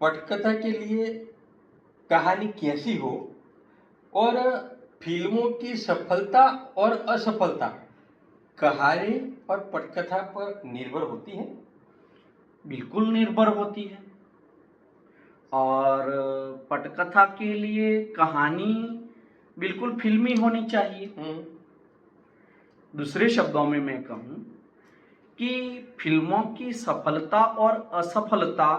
पटकथा के लिए कहानी कैसी हो और फिल्मों की सफलता और असफलता कहानी और पटकथा पर निर्भर होती है। बिल्कुल निर्भर होती है। और पटकथा के लिए कहानी बिल्कुल फिल्मी होनी चाहिए। दूसरे शब्दों में मैं कहूँ कि फिल्मों की सफलता और असफलता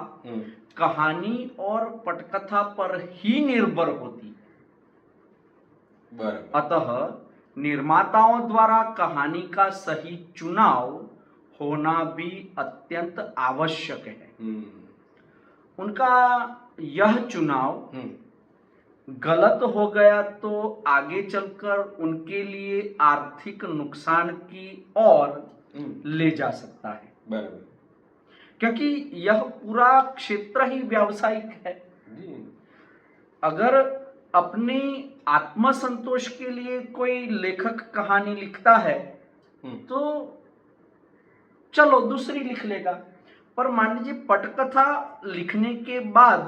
कहानी और पटकथा पर ही निर्भर होती है। अतः निर्माताओं द्वारा कहानी का सही चुनाव होना भी अत्यंत आवश्यक है। उनका यह चुनाव गलत हो गया तो आगे चलकर उनके लिए आर्थिक नुकसान की ओर ले जा सकता है। बराबर। क्योंकि यह पूरा क्षेत्र ही व्यावसायिक है। अगर अपनी आत्मसंतोष के लिए कोई लेखक कहानी लिखता है तो चलो दूसरी लिख लेगा, पर मान लीजिए पटकथा लिखने के बाद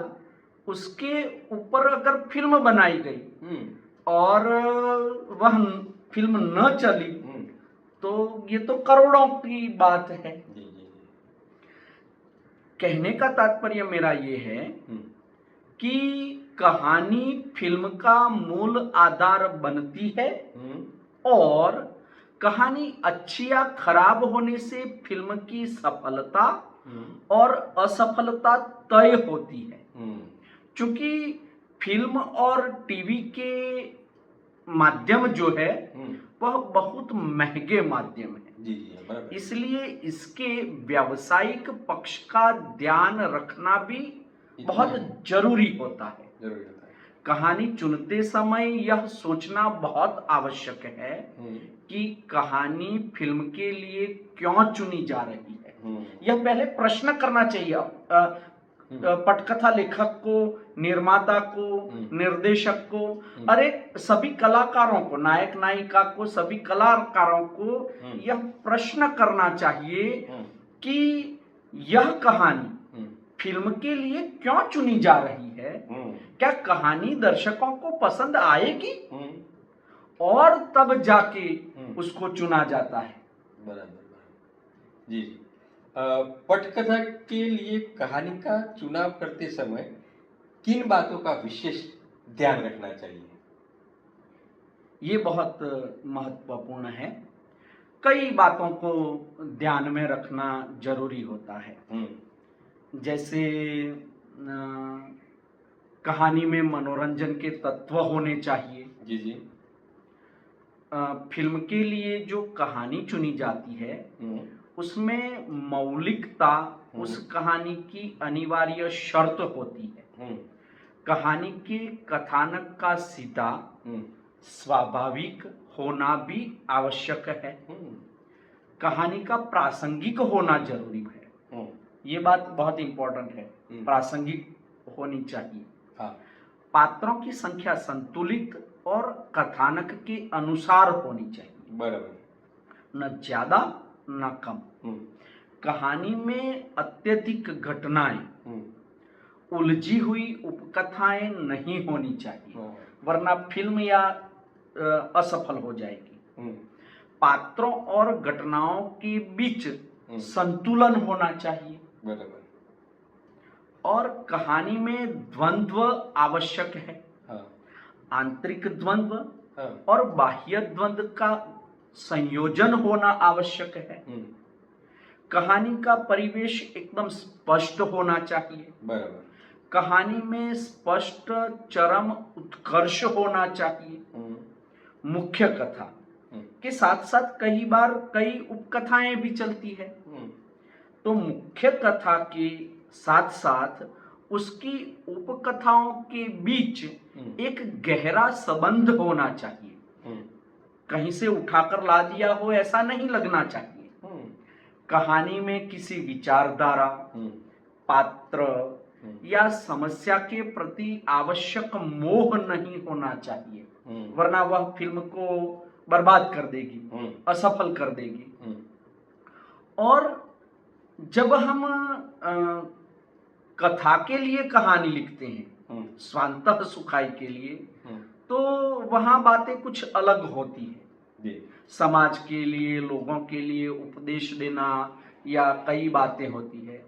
उसके ऊपर अगर फिल्म बनाई गई और वह फिल्म न चली तो ये तो करोड़ों की बात है। कहने का तात्पर्य मेरा ये है कि कहानी फिल्म का मूल आधार बनती है और कहानी अच्छी या खराब होने से फिल्म की सफलता और असफलता तय होती है। चूंकि फिल्म और टीवी के माध्यम जो है वह बहुत महंगे माध्यम है। इसलिए इसके व्यावसायिक पक्ष का ध्यान रखना भी बहुत जरूरी होता है। कहानी चुनते समय यह सोचना बहुत आवश्यक है कि कहानी फिल्म के लिए क्यों चुनी जा रही है। यह पहले प्रश्न करना चाहिए पटकथा लेखक को, निर्माता को, निर्देशक को, अरे सभी कलाकारों को, नायक नायिका को, सभी कलाकारों को यह प्रश्न करना चाहिए कि यह कहानी फिल्म के लिए क्यों चुनी जा रही है। क्या कहानी दर्शकों को पसंद आएगी और तब जाके उसको चुना जाता है। बराबर जी। पटकथा के लिए कहानी का चुनाव करते समय किन बातों का विशेष ध्यान रखना चाहिए? ये बहुत महत्वपूर्ण है। कई बातों को ध्यान में रखना जरूरी होता है। जैसे कहानी में मनोरंजन के तत्व होने चाहिए। जी। फिल्म के लिए जो कहानी चुनी जाती है उसमें मौलिकता उस कहानी की अनिवार्य शर्त होती है। कहानी के कथानक का सीधा स्वाभाविक होना भी आवश्यक है। कहानी का प्रासंगिक होना जरूरी है। ये बात बहुत इंपॉर्टेंट है, प्रासंगिक होनी चाहिए। पात्रों की संख्या संतुलित और कथानक के अनुसार होनी चाहिए। बराबर। न ज्यादा न कम। कहानी में अत्यधिक घटनाएं, उलझी हुई उपकथाएं नहीं होनी चाहिए, वरना फिल्म या असफल हो जाएगी। पात्रों और घटनाओं के बीच संतुलन होना चाहिए। बराबर। और कहानी में द्वंद्व आवश्यक है। आंतरिक द्वंद्व और बाह्य द्वंद्व का संयोजन होना आवश्यक है। कहानी का परिवेश एकदम स्पष्ट होना चाहिए। बराबर। कहानी में स्पष्ट चरम उत्कर्ष होना चाहिए। मुख्य कथा के साथ साथ कई बार कई उपकथाएं भी चलती है, तो मुख्य कथा के साथ साथ उसकी उपकथाओं के बीच एक गहरा संबंध होना चाहिए। कहीं से उठाकर ला दिया हो ऐसा नहीं लगना चाहिए। कहानी में किसी विचारधारा, पात्र या समस्या के प्रति आवश्यक मोह नहीं होना चाहिए, वरना वह फिल्म को बर्बाद कर देगी, असफल कर देगी। और जब हम कथा के लिए कहानी लिखते हैं, स्वांतः सुखाई के लिए, तो वहां बातें कुछ अलग होती है। जी। समाज के लिए, लोगों के लिए उपदेश देना या कई बातें होती है।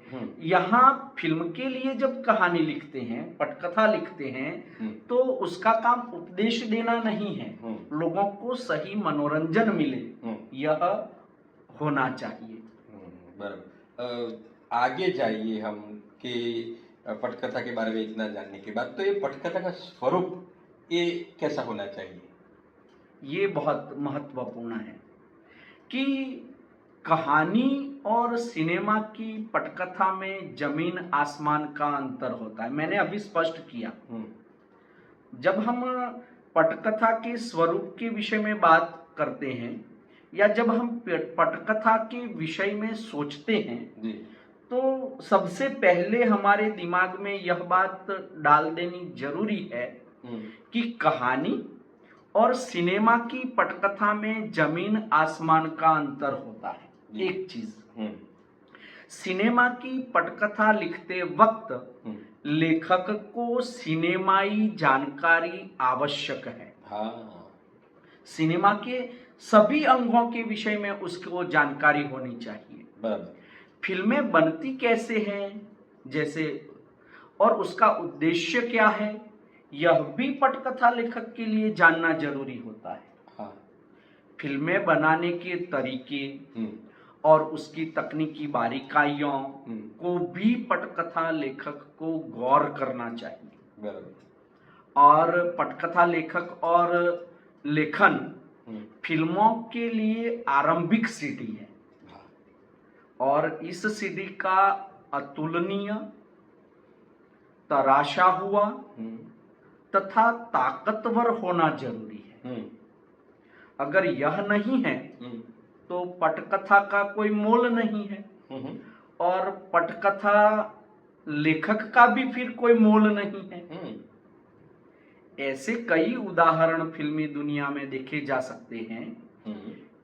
यहाँ फिल्म के लिए जब कहानी लिखते हैं, पटकथा लिखते हैं, तो उसका काम उपदेश देना नहीं है, लोगों को सही मनोरंजन मिले, यह होना चाहिए। बराबर। आगे जाइए हम कि पटकथा के बारे में इतना जानने के बाद, तो ये पटकथा का स्वरूप ये कैसा होना चाहिए? ये बहुत महत्वपूर्ण है कि कहानी और सिनेमा की पटकथा में जमीन आसमान का अंतर होता है। मैंने अभी स्पष्ट किया। जब हम पटकथा के स्वरूप के विषय में बात करते हैं या जब हम पटकथा के विषय में सोचते हैं, तो सबसे पहले हमारे दिमाग में यह बात डाल देनी जरूरी है कि कहानी और सिनेमा की पटकथा में जमीन आसमान का अंतर होता है। एक चीज, सिनेमा की पटकथा लिखते वक्त लेखक को सिनेमाई जानकारी आवश्यक है। सिनेमा के सभी अंगों के विषय में उसको जानकारी होनी चाहिए। फिल्में बनती कैसे हैं, जैसे, और उसका उद्देश्य क्या है, यह भी पटकथा लेखक के लिए जानना जरूरी होता है। फिल्में बनाने के तरीके और उसकी तकनीकी बारीकाइयों को भी पटकथा लेखक को गौर करना चाहिए। और पटकथा लेखक और लेखन फिल्मों के लिए आरंभिक सीढ़ी है, और इस सीढ़ी का अतुलनीय, तराशा हुआ तथा ताकतवर होना जरूरी है। अगर यह नहीं है तो पटकथा का कोई मोल नहीं है, और पटकथा लेखक का भी फिर कोई मोल नहीं है। ऐसे कई उदाहरण फिल्मी दुनिया में देखे जा सकते हैं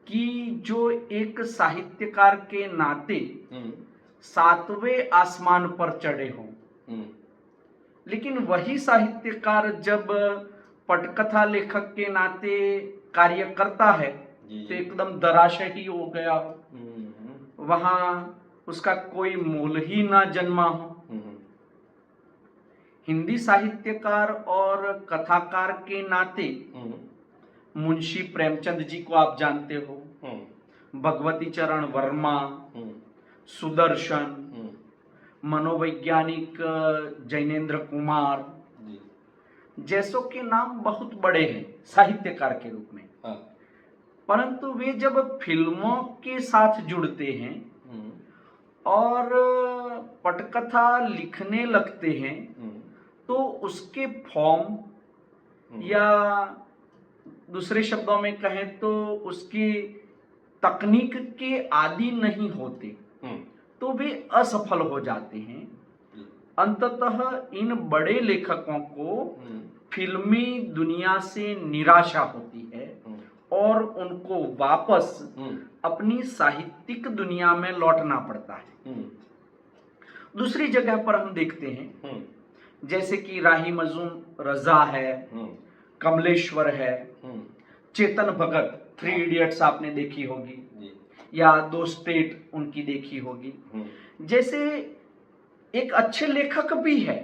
कि जो एक साहित्यकार के नाते सातवें आसमान पर चढ़े हों, लेकिन वही साहित्यकार जब पटकथा लेखक के नाते कार्य करता है तो एकदम दराशही हो गया हो, वहां उसका कोई मोल ही ना जन्मा हो। हिंदी साहित्यकार और कथाकार के नाते मुंशी प्रेमचंद जी को आप जानते हो, भगवती चरण वर्मा, सुदर्शन, मनोवैज्ञानिक जैनेन्द्र कुमार जैसों के नाम बहुत बड़े हैं साहित्यकार के रूप में। परंतु वे जब फिल्मों के साथ जुड़ते हैं और पटकथा लिखने लगते हैं, तो उसके फॉर्म या दूसरे शब्दों में कहें तो उसकी तकनीक के आदी नहीं होते, तो वे असफल हो जाते हैं। अंततः इन बड़े लेखकों को फिल्मी दुनिया से निराशा होती है और उनको वापस अपनी साहित्यिक दुनिया में लौटना पड़ता है। दूसरी जगह पर हम देखते हैं, जैसे कि राही मजूम रजा है, कमलेश्वर है, चेतन भगत, 3 इडियट्स आपने देखी होगी, या 2 स्टेट उनकी देखी होगी, जैसे एक अच्छे लेखक भी है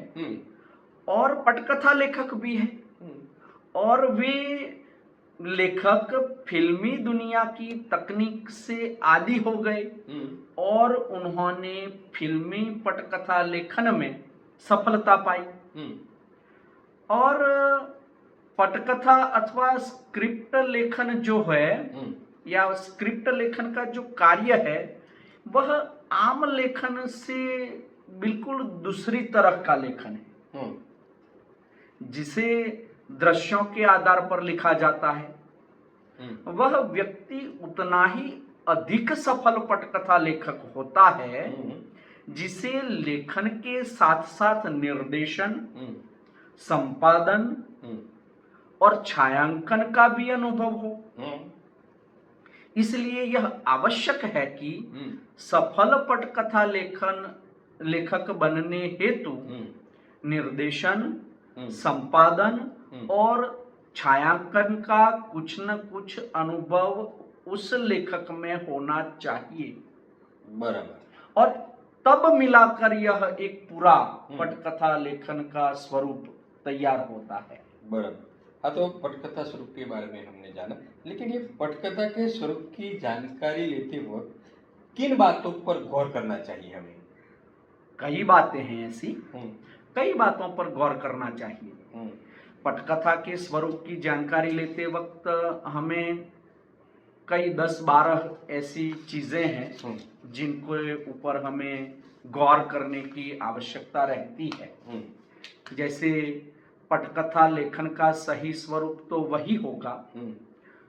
और पटकथा लेखक भी है, और वे लेखक फिल्मी दुनिया की तकनीक से आदी हो गए और उन्होंने फिल्मी पटकथा लेखन में सफलता पाई। और पटकथा अथवा स्क्रिप्ट लेखन जो है, या स्क्रिप्ट लेखन का जो कार्य है, वह आम लेखन से बिल्कुल दूसरी तरह का लेखन है, जिसे दृश्यों के आधार पर लिखा जाता है। वह व्यक्ति उतना ही अधिक सफल पटकथा लेखक होता है जिसे लेखन के साथ साथ निर्देशन, संपादन और छायांकन का भी अनुभव हो। इसलिए यह आवश्यक है कि सफल पटकथा लेखन लेखक बनने हेतु निर्देशन, संपादन हम्म। और छायांकन का कुछ न कुछ अनुभव उस लेखक में होना चाहिए, बराबर। और तब मिलाकर यह एक पूरा पटकथा लेखन का स्वरूप तैयार होता है। बराबर। हाँ, तो पटकथा स्वरूप के बारे में हमने जाना, लेकिन ये पटकथा के स्वरूप की जानकारी लेते वक्त किन बातों पर गौर करना चाहिए हमें? कई बातें हैं ऐसी, हम्म। कई बातों पर गौर करना चाहिए। हम्म। पटकथा के स्वरूप की जानकारी लेते वक्त हमें कई 10-12 ऐसी चीजें हैं जिनके ऊपर हमें गौर करने की आवश्यकता रहती है। जैसे पटकथा लेखन का सही स्वरूप तो वही होगा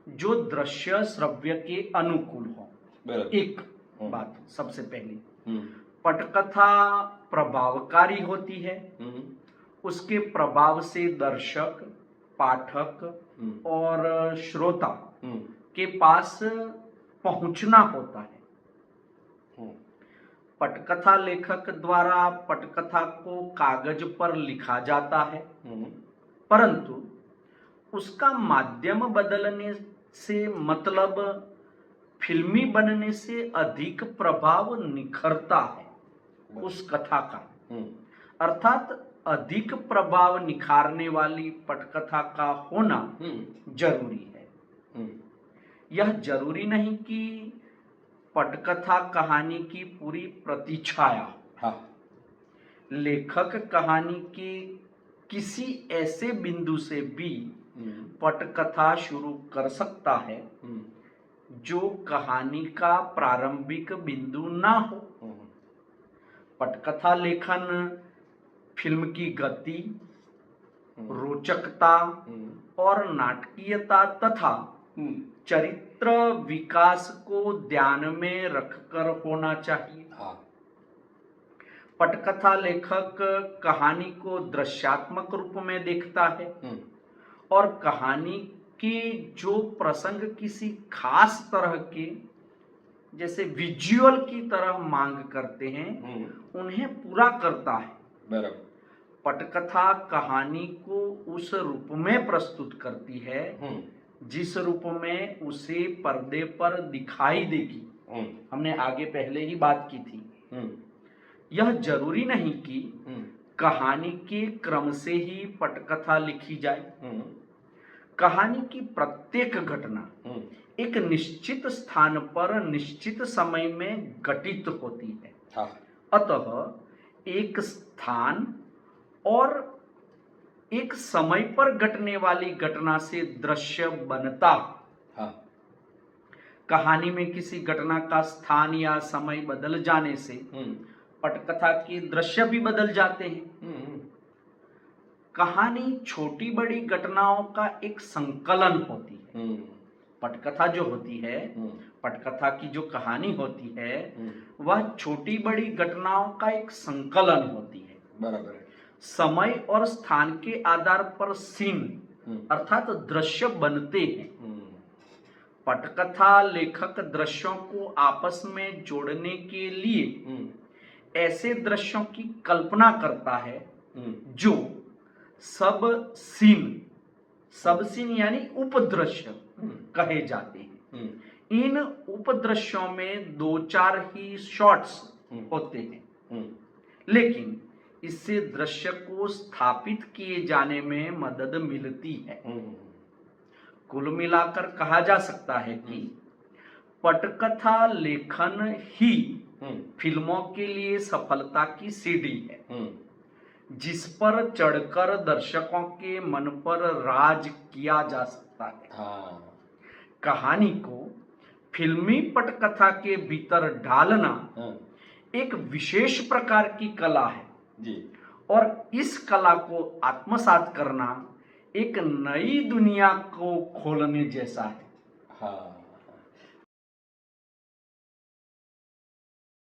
जो दृश्य श्रव्य के अनुकूल हो। बराबर। एक बात सबसे पहली, पटकथा प्रभावकारी होती है, उसके प्रभाव से दर्शक, पाठक और श्रोता के पास पहुंचना होता है। पटकथा लेखक द्वारा पटकथा को कागज पर लिखा जाता है, परंतु उसका माध्यम बदलने से मतलब फिल्मी बनने से अधिक प्रभाव निखरता है उस कथा का। अर्थात अधिक प्रभाव निखारने वाली पटकथा का होना जरूरी है। यह जरूरी नहीं कि पटकथा कहानी की पूरी प्रतिछाया हो। हाँ। लेखक कहानी के किसी ऐसे बिंदु से भी पटकथा शुरू कर सकता है जो कहानी का प्रारंभिक बिंदु ना हो। पटकथा लेखन फिल्म की गति, रोचकता और नाटकीयता तथा चरित्र विकास को ध्यान में रखकर होना चाहिए। हाँ। पटकथा लेखक कहानी को दृश्यात्मक रूप में देखता है और कहानी के जो प्रसंग किसी खास तरह के जैसे विजुअल की तरह मांग करते हैं उन्हें पूरा करता है। बराबर। पटकथा कहानी को उस रूप में प्रस्तुत करती है जिस रूप में उसे पर्दे पर दिखाई देगी। हमने आगे पहले ही बात की थी। यह जरूरी नहीं कि कहानी के क्रम से ही पटकथा लिखी जाए। कहानी की प्रत्येक घटना एक निश्चित स्थान पर निश्चित समय में घटित होती है। हाँ। अतः एक स्थान और एक समय पर घटने वाली घटना से दृश्य बनता। हाँ। कहानी में किसी घटना का स्थान या समय बदल जाने से पटकथा के दृश्य भी बदल जाते हैं। कहानी छोटी बड़ी घटनाओं का एक संकलन होती है। पटकथा जो होती है, पटकथा की जो कहानी होती है वह छोटी बड़ी घटनाओं का एक संकलन होती है। बराबर है। समय और स्थान के आधार पर सीन अर्थात दृश्य बनते हैं। पटकथा लेखक दृश्यों को आपस में जोड़ने के लिए ऐसे दृश्यों की कल्पना करता है जो सब सीन यानी उपदृश्य कहे जाते हैं। इन उपदृश्यों में 2-4 ही शॉट्स होते हैं, लेकिन इससे दृश्य को स्थापित किए जाने में मदद मिलती है। कुल मिलाकर कहा जा सकता है कि पटकथा लेखन ही फिल्मों के लिए सफलता की सीढ़ी है जिस पर चढ़कर दर्शकों के मन पर राज किया जा सकता है। हाँ। कहानी को फिल्मी पटकथा के भीतर ढालना एक विशेष प्रकार की कला है जी। और इस कला को आत्मसात करना एक नई दुनिया को खोलने जैसा है। हाँ।